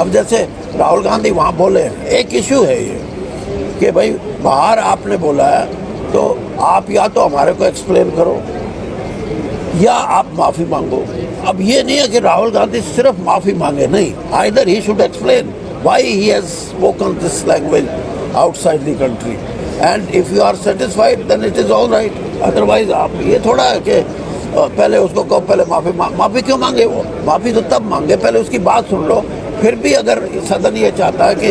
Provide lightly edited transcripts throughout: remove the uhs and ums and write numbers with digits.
अब जैसे राहुल गांधी वहाँ बोले, एक इशू है ये कि भाई बाहर आपने बोला है तो आप या तो हमारे को एक्सप्लेन करो या आप माफ़ी मांगो। अब ये नहीं है कि राहुल गांधी सिर्फ माफ़ी मांगे, नहीं, either he should explain why he has spoken this language outside the country, and if you are satisfied then it is all right. Otherwise आप ये थोड़ा है कि पहले उसको कहो, पहले माफ़ी क्यों मांगे? वो माफ़ी तो तब मांगे, पहले उसकी बात सुन लो। फिर भी अगर सदन ये चाहता है कि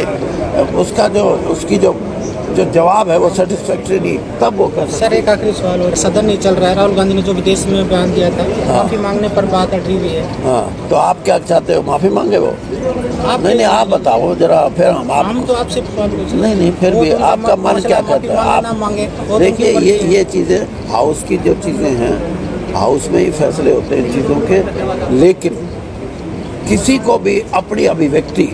उसकी जो जवाब है वो सेटिस्फैक्ट्री नहीं, तब वो कर सर एक आखिरी सवाल और सदन नहीं चल रहा है, राहुल गांधी ने जो विदेश में बयान दिया था, माफी मांगने पर बात अटकी हुई है। हाँ, तो आप क्या चाहते हो, माफ़ी मांगे वो? नहीं, आप बताओ जरा, फिर हम तो आपसे सवाल पूछ रहे हैं। नहीं, फिर भी तो आपका मन क्या कहता है? आप देखिए, ये चीज़ें हाउस की जो चीज़ें हैं, हाउस में ही फैसले होते हैं चीज़ों के, लेकिन किसी को भी अपनी अभिव्यक्ति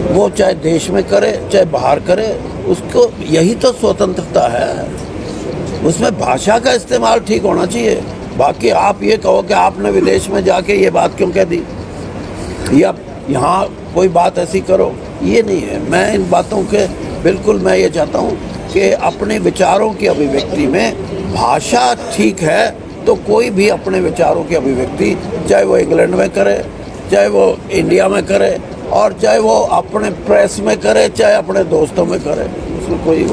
वो चाहे देश में करे चाहे बाहर करे, उसको यही तो स्वतंत्रता है। उसमें भाषा का इस्तेमाल ठीक होना चाहिए। बाकी आप ये कहो कि आपने विदेश में जाके ये बात क्यों कह दी या यहाँ कोई बात ऐसी करो, ये नहीं है। मैं इन बातों के बिल्कुल, मैं ये चाहता हूँ कि अपने विचारों की अभिव्यक्ति में भाषा ठीक है तो कोई भी अपने विचारों की अभिव्यक्ति, चाहे वो इंग्लैंड में करे, चाहे वो इंडिया में करे, और चाहे वो अपने प्रेस में करे, चाहे अपने दोस्तों में करे, उसमें कोई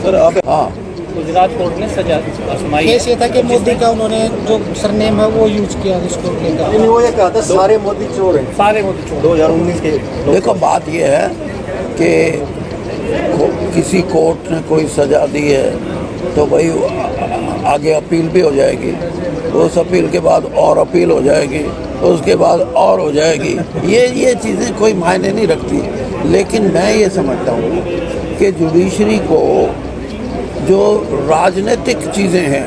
हाँ। गुजरात कोर्ट ने सजा सुनाई। केस ये था कि मोदी का उन्होंने जो सरनेम है वो यूज किया उसको लेकर। वो ये कहा था सारे मोदी चोर हैं, सारे मोदी चोर 2019 के। देखो, बात ये है कि किसी कोर्ट ने कोई सजा दी है तो भाई आगे अपील भी हो जाएगी, उस अपील के बाद और अपील हो जाएगी, उसके बाद और हो जाएगी। ये चीज़ें कोई मायने नहीं रखती। लेकिन मैं ये समझता हूँ कि जुडिशरी को जो राजनीतिक चीज़ें हैं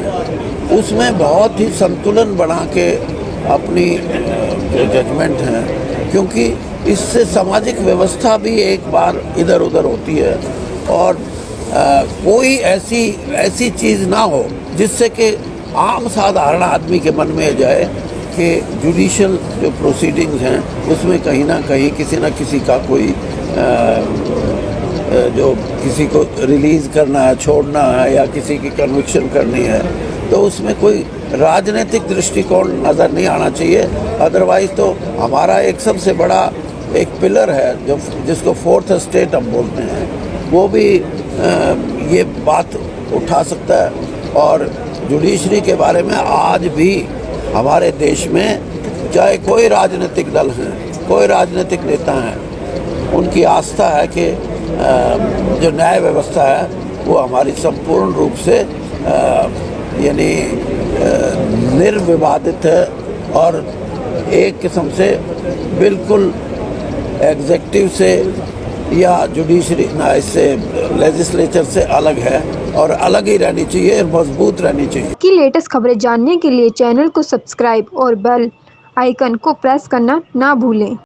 उसमें बहुत ही संतुलन बना के अपनी जो जजमेंट हैं, क्योंकि इससे सामाजिक व्यवस्था भी एक बार इधर उधर होती है, और कोई ऐसी चीज़ ना हो जिससे कि आम साधारण आदमी के मन में जाए कि जुडिशल जो प्रोसीडिंग्स हैं उसमें कहीं ना कहीं किसी न किसी का कोई जो किसी को रिलीज़ करना है, छोड़ना है, या किसी की कन्विक्शन करनी है, तो उसमें कोई राजनीतिक दृष्टिकोण नज़र नहीं आना चाहिए। अदरवाइज़ तो हमारा एक सबसे बड़ा एक पिलर है जो जिसको फोर्थ स्टेट हम बोलते हैं, वो भी ये बात उठा सकता है। और जुडिशरी के बारे में आज भी हमारे देश में चाहे कोई राजनीतिक दल हैं, कोई राजनीतिक नेता हैं, उनकी आस्था है कि जो न्याय व्यवस्था है वो हमारी संपूर्ण रूप से यानी निर्विवादित है, और एक किस्म से बिल्कुल एग्जेक्टिव से या जुडिशरी ना इससे लेजिस्लेचर से अलग है, और अलग ही रहनी चाहिए, मजबूत रहनी चाहिए। की लेटेस्ट खबरें जानने के लिए चैनल को सब्सक्राइब और बेल आइकन को प्रेस करना ना भूलें।